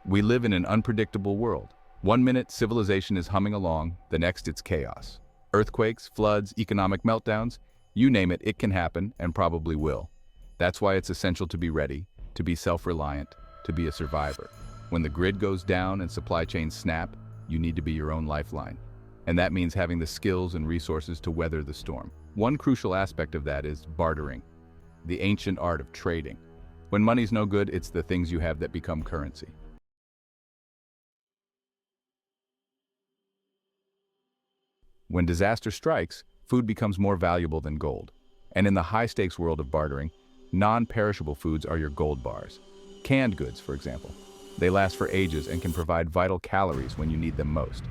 We live in an unpredictable world. One minute, civilization is humming along, the next it's chaos. Earthquakes, floods, economic meltdowns, you name it, it can happen and probably will. That's why it's essential to be ready, to be self-reliant, to be a survivor. When the grid goes down and supply chains snap, you need to be your own lifeline. And that means having the skills and resources to weather the storm. One crucial aspect of that is bartering, the ancient art of trading. When money's no good, it's the things you have that become currency. When disaster strikes, food becomes more valuable than gold. And in the high-stakes world of bartering, non-perishable foods are your gold bars. Canned goods, for example. They last for ages and can provide vital calories when you need them most.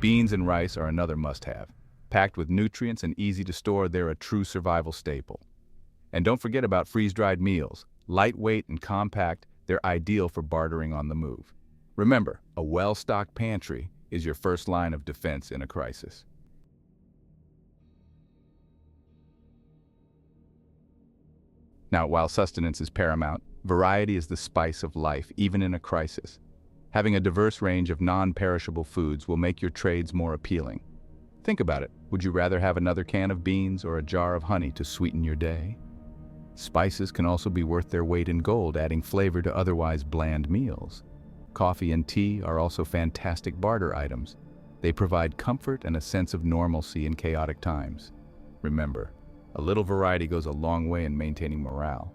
Beans and rice are another must-have. Packed with nutrients and easy to store, they're a true survival staple. And don't forget about freeze-dried meals. Lightweight and compact, they're ideal for bartering on the move. Remember, a well-stocked pantry is your first line of defense in a crisis. Now, while sustenance is paramount, variety is the spice of life, even in a crisis. Having a diverse range of non-perishable foods will make your trades more appealing. Think about it. Would you rather have another can of beans or a jar of honey to sweeten your day? Spices can also be worth their weight in gold, adding flavor to otherwise bland meals. Coffee and tea are also fantastic barter items. They provide comfort and a sense of normalcy in chaotic times. Remember, a little variety goes a long way in maintaining morale.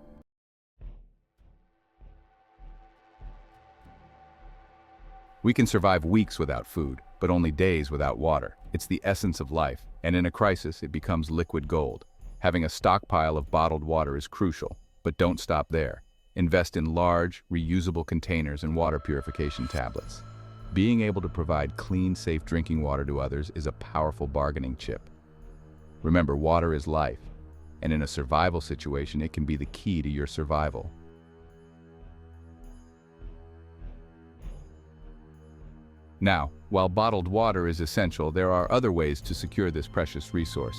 We can survive weeks without food, but only days without water. It's the essence of life, and in a crisis, it becomes liquid gold. Having a stockpile of bottled water is crucial, but don't stop there. Invest in large, reusable containers and water purification tablets. Being able to provide clean, safe drinking water to others is a powerful bargaining chip. Remember, water is life, and in a survival situation, it can be the key to your survival. Now, while bottled water is essential, there are other ways to secure this precious resource.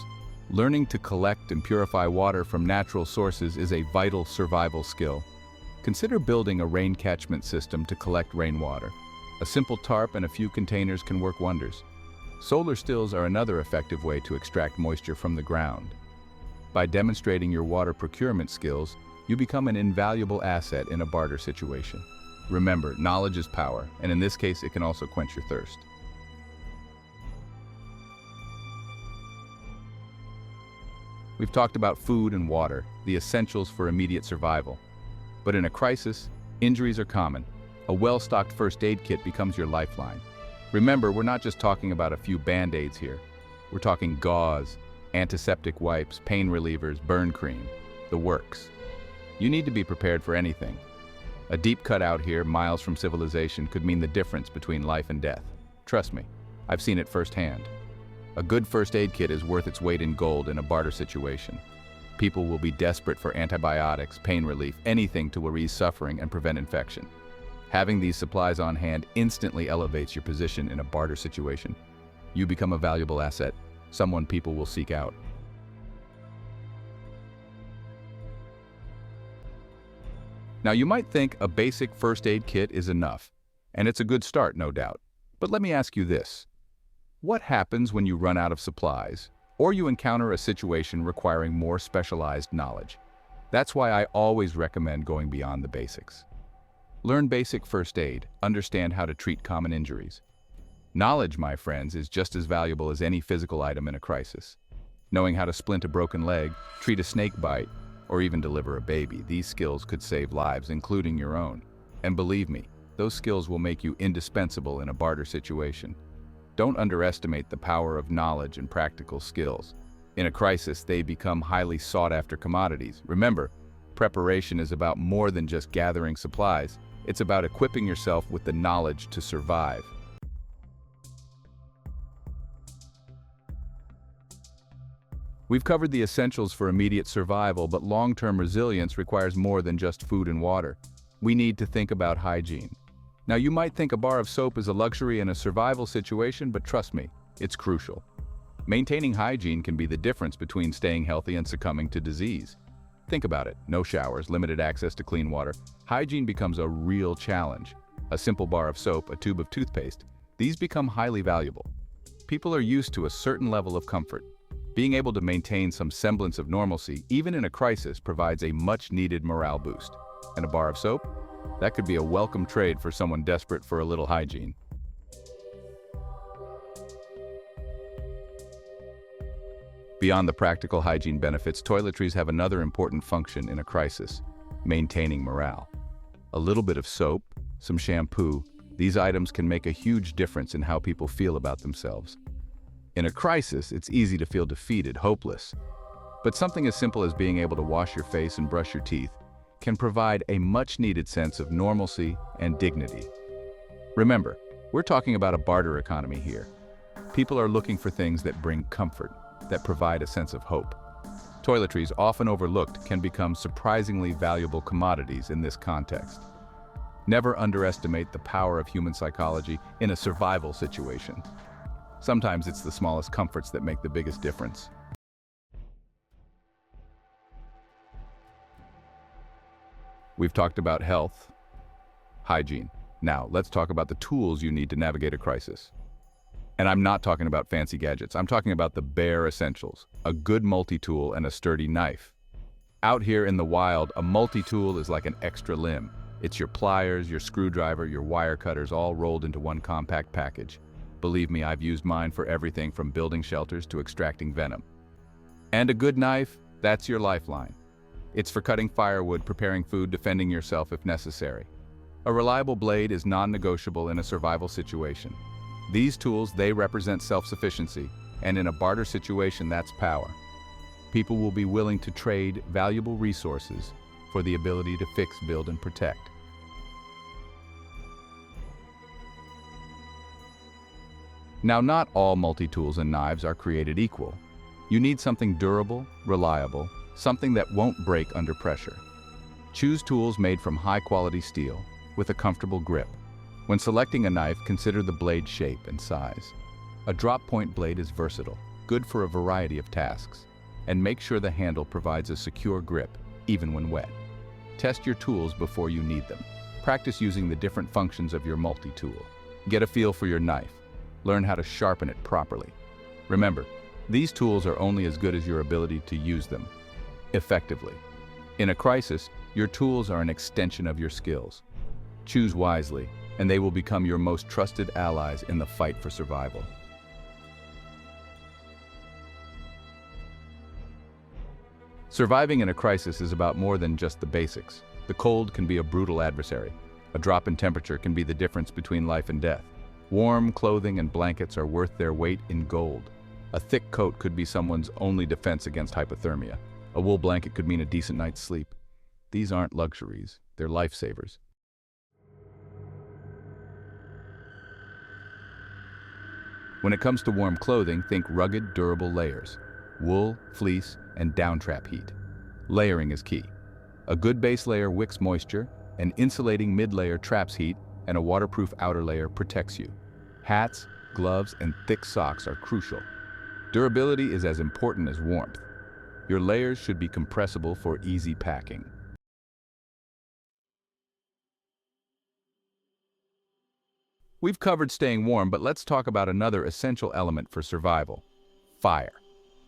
Learning to collect and purify water from natural sources is a vital survival skill. Consider building a rain catchment system to collect rainwater. A simple tarp and a few containers can work wonders. Solar stills are another effective way to extract moisture from the ground. By demonstrating your water procurement skills, you become an invaluable asset in a barter situation. Remember, knowledge is power, and in this case, it can also quench your thirst. We've talked about food and water, the essentials for immediate survival. But in a crisis, injuries are common. A well-stocked first aid kit becomes your lifeline. Remember, we're not just talking about a few band-aids here. We're talking gauze, antiseptic wipes, pain relievers, burn cream, the works. You need to be prepared for anything. A deep cut out here, miles from civilization, could mean the difference between life and death. Trust me, I've seen it firsthand. A good first aid kit is worth its weight in gold in a barter situation. People will be desperate for antibiotics, pain relief, anything to ease suffering and prevent infection. Having these supplies on hand instantly elevates your position in a barter situation. You become a valuable asset, someone people will seek out. Now, you might think a basic first aid kit is enough, and it's a good start, no doubt. But let me ask you this. What happens when you run out of supplies, or you encounter a situation requiring more specialized knowledge? That's why I always recommend going beyond the basics. Learn basic first aid, understand how to treat common injuries. Knowledge, my friends, is just as valuable as any physical item in a crisis. Knowing how to splint a broken leg, treat a snake bite, or even deliver a baby, these skills could save lives, including your own. And believe me, those skills will make you indispensable in a barter situation. Don't underestimate the power of knowledge and practical skills. In a crisis, they become highly sought-after commodities. Remember, preparation is about more than just gathering supplies. It's about equipping yourself with the knowledge to survive. We've covered the essentials for immediate survival, but long-term resilience requires more than just food and water. We need to think about hygiene. Now, you might think a bar of soap is a luxury in a survival situation, but trust me, it's crucial. Maintaining hygiene can be the difference between staying healthy and succumbing to disease. Think about it. No showers, limited access to clean water. Hygiene becomes a real challenge. a simple bar of soap, a tube of toothpaste, these become highly valuable. People are used to a certain level of comfort. Being able to maintain some semblance of normalcy, even in a crisis, provides a much-needed morale boost. And a bar of soap? That could be a welcome trade for someone desperate for a little hygiene. Beyond the practical hygiene benefits, toiletries have another important function in a crisis: maintaining morale. A little bit of soap, some shampoo, these items can make a huge difference in how people feel about themselves. In a crisis, it's easy to feel defeated, hopeless. But something as simple as being able to wash your face and brush your teeth can provide a much-needed sense of normalcy and dignity. Remember, we're talking about a barter economy here. People are looking for things that bring comfort, that provide a sense of hope. Toiletries, often overlooked, can become surprisingly valuable commodities in this context. Never underestimate the power of human psychology in a survival situation. Sometimes it's the smallest comforts that make the biggest difference. We've talked about health, hygiene. Now, let's talk about the tools you need to navigate a crisis. And I'm not talking about fancy gadgets. I'm talking about the bare essentials: a good multi-tool and a sturdy knife. Out here in the wild, a multi-tool is like an extra limb. It's your pliers, your screwdriver, your wire cutters, all rolled into one compact package. Believe me, I've used mine for everything from building shelters to extracting venom. And a good knife, that's your lifeline. It's for cutting firewood, preparing food, defending yourself if necessary. A reliable blade is non-negotiable in a survival situation. These tools, they represent self-sufficiency, and in a barter situation, that's power. People will be willing to trade valuable resources for the ability to fix, build, and protect. Now, not all multi-tools and knives are created equal. You need something durable, reliable, something that won't break under pressure. Choose tools made from high-quality steel with a comfortable grip. When selecting a knife, consider the blade shape and size. A drop-point blade is versatile, good for a variety of tasks, and make sure the handle provides a secure grip, even when wet. Test your tools before you need them. Practice using the different functions of your multi-tool. Get a feel for your knife. Learn how to sharpen it properly. Remember, these tools are only as good as your ability to use them effectively. In a crisis, your tools are an extension of your skills. Choose wisely, and they will become your most trusted allies in the fight for survival. Surviving in a crisis is about more than just the basics. The cold can be a brutal adversary. A drop in temperature can be the difference between life and death. Warm clothing and blankets are worth their weight in gold. A thick coat could be someone's only defense against hypothermia. A wool blanket could mean a decent night's sleep. These aren't luxuries, they're lifesavers. When it comes to warm clothing, think rugged, durable layers: wool, fleece, and downtrap heat. Layering is key. A good base layer wicks moisture, an insulating mid-layer traps heat, and a waterproof outer layer protects you. Hats, gloves, and thick socks are crucial. Durability is as important as warmth. Your layers should be compressible for easy packing. We've covered staying warm, but let's talk about another essential element for survival: fire.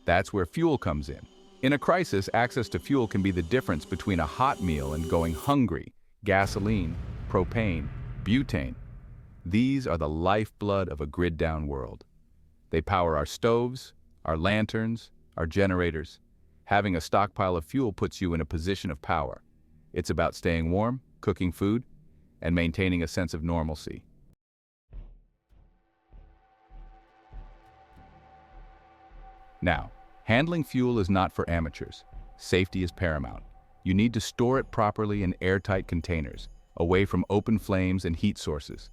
That's where fuel comes in. In a crisis, access to fuel can be the difference between a hot meal and going hungry. Gasoline, propane, butane. These are the lifeblood of a grid-down world. They power our stoves, our lanterns, our generators. Having a stockpile of fuel puts you in a position of power. It's about staying warm, cooking food, and maintaining a sense of normalcy. Now, handling fuel is not for amateurs. Safety is paramount. You need to store it properly in airtight containers, away from open flames and heat sources.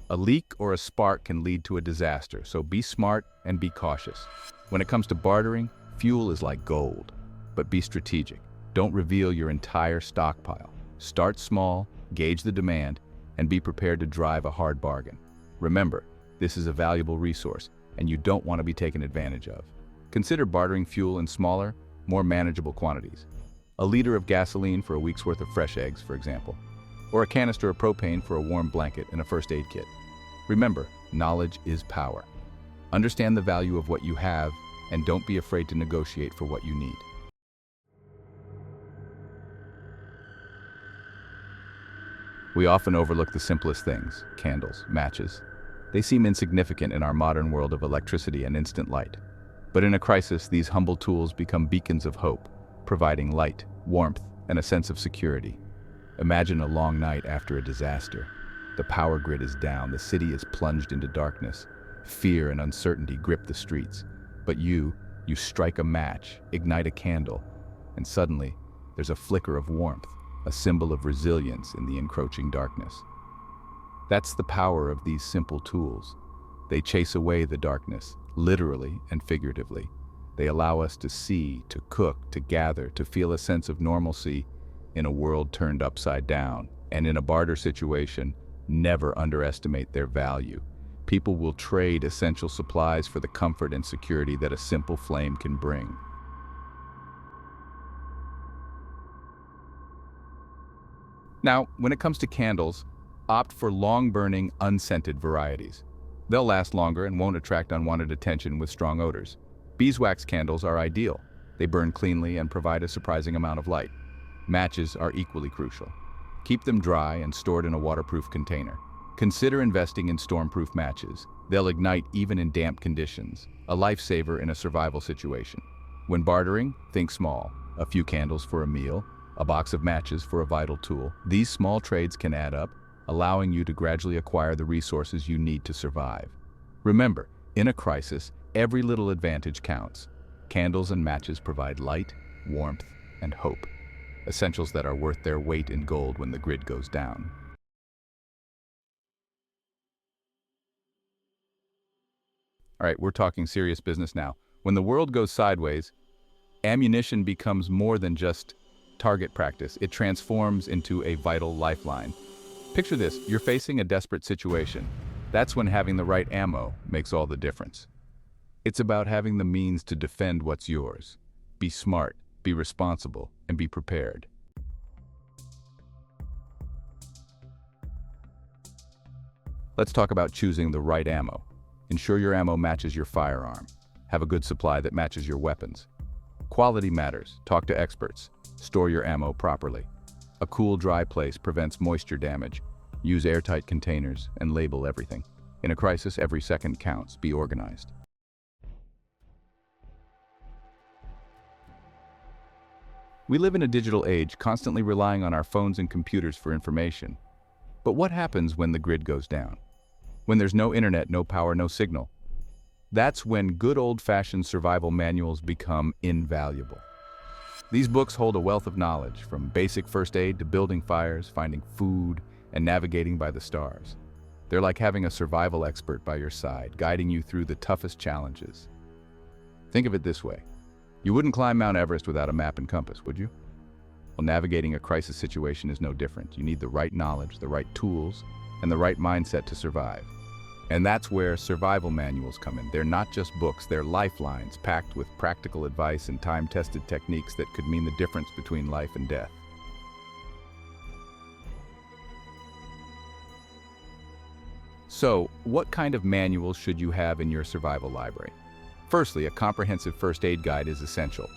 A leak or a spark can lead to a disaster, so be smart and be cautious. When it comes to bartering, fuel is like gold, but be strategic. Don't reveal your entire stockpile. Start small, gauge the demand, and be prepared to drive a hard bargain. Remember, this is a valuable resource, and you don't want to be taken advantage of. Consider bartering fuel in smaller, more manageable quantities. A liter of gasoline for a week's worth of fresh eggs, for example. or a canister of propane for a warm blanket and a first aid kit. Remember, knowledge is power. Understand the value of what you have, and don't be afraid to negotiate for what you need. We often overlook the simplest things: candles, matches. They seem insignificant in our modern world of electricity and instant light. But in a crisis, these humble tools become beacons of hope, providing light, warmth, and a sense of security. Imagine a long night after a disaster. The power grid is down, the city is plunged into darkness. Fear and uncertainty grip the streets. But you strike a match, ignite a candle, and suddenly there's a flicker of warmth, a symbol of resilience in the encroaching darkness. That's the power of these simple tools. They chase away the darkness, literally and figuratively. They allow us to see, to cook, to gather, to feel a sense of normalcy in a world turned upside down. And in a barter situation, never underestimate their value. People will trade essential supplies for the comfort and security that a simple flame can bring. Now, when it comes to candles, opt for long-burning, unscented varieties. They'll last longer and won't attract unwanted attention with strong odors. Beeswax candles are ideal. They burn cleanly and provide a surprising amount of light. Matches are equally crucial. Keep them dry and stored in a waterproof container. Consider investing in storm-proof matches. They'll ignite even in damp conditions, a lifesaver in a survival situation. When bartering, think small. A few candles for a meal, a box of matches for a vital tool. These small trades can add up, allowing you to gradually acquire the resources you need to survive. Remember, in a crisis, every little advantage counts. Candles and matches provide light, warmth, and hope. Essentials that are worth their weight in gold when the grid goes down. All right, we're talking serious business now. When the world goes sideways, ammunition becomes more than just target practice. It transforms into a vital lifeline. Picture this, you're facing a desperate situation. That's when having the right ammo makes all the difference. It's about having the means to defend what's yours. Be smart, be responsible, and be prepared. Let's talk about choosing the right ammo. Ensure your ammo matches your firearm. Have a good supply that matches your weapons. Quality matters. Talk to experts. Store your ammo properly. A cool, dry place prevents moisture damage. Use airtight containers and label everything. In a crisis, every second counts. Be organized. We live in a digital age, constantly relying on our phones and computers for information. But what happens when the grid goes down? When there's no internet, no power, no signal? That's when good old-fashioned survival manuals become invaluable. These books hold a wealth of knowledge, from basic first aid to building fires, finding food, and navigating by the stars. They're like having a survival expert by your side, guiding you through the toughest challenges. Think of it this way. You wouldn't climb Mount Everest without a map and compass, would you? Well, navigating a crisis situation is no different. You need the right knowledge, the right tools, and the right mindset to survive. And that's where survival manuals come in. They're not just books, they're lifelines packed with practical advice and time-tested techniques that could mean the difference between life and death. So, what kind of manuals should you have in your survival library? Firstly, a comprehensive first aid guide is essential.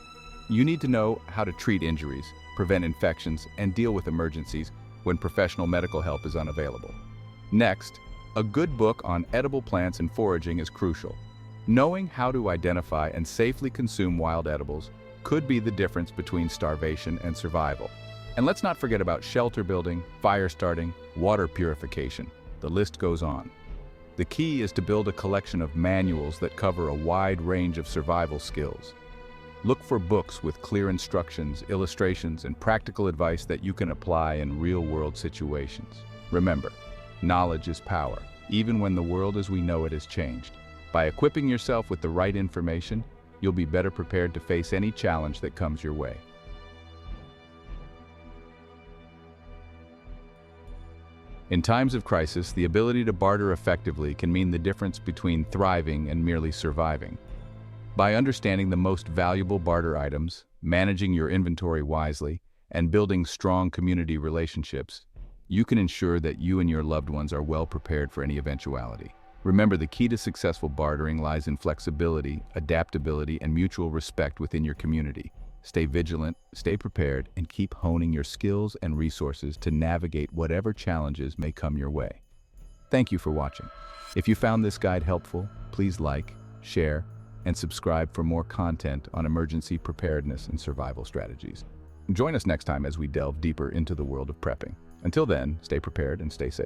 You need to know how to treat injuries, prevent infections, and deal with emergencies when professional medical help is unavailable. Next, a good book on edible plants and foraging is crucial. Knowing how to identify and safely consume wild edibles could be the difference between starvation and survival. And let's not forget about shelter building, fire starting, water purification. The list goes on. The key is to build a collection of manuals that cover a wide range of survival skills. Look for books with clear instructions, illustrations, and practical advice that you can apply in real-world situations. Remember, knowledge is power, even when the world as we know it has changed. By equipping yourself with the right information, you'll be better prepared to face any challenge that comes your way. In times of crisis, the ability to barter effectively can mean the difference between thriving and merely surviving. By understanding the most valuable barter items, managing your inventory wisely, and building strong community relationships, you can ensure that you and your loved ones are well prepared for any eventuality. Remember, the key to successful bartering lies in flexibility, adaptability, and mutual respect within your community. Stay vigilant, stay prepared, and keep honing your skills and resources to navigate whatever challenges may come your way. Thank you for watching. If you found this guide helpful, please like, share, and subscribe for more content on emergency preparedness and survival strategies. Join us next time as we delve deeper into the world of prepping. Until then, stay prepared and stay safe.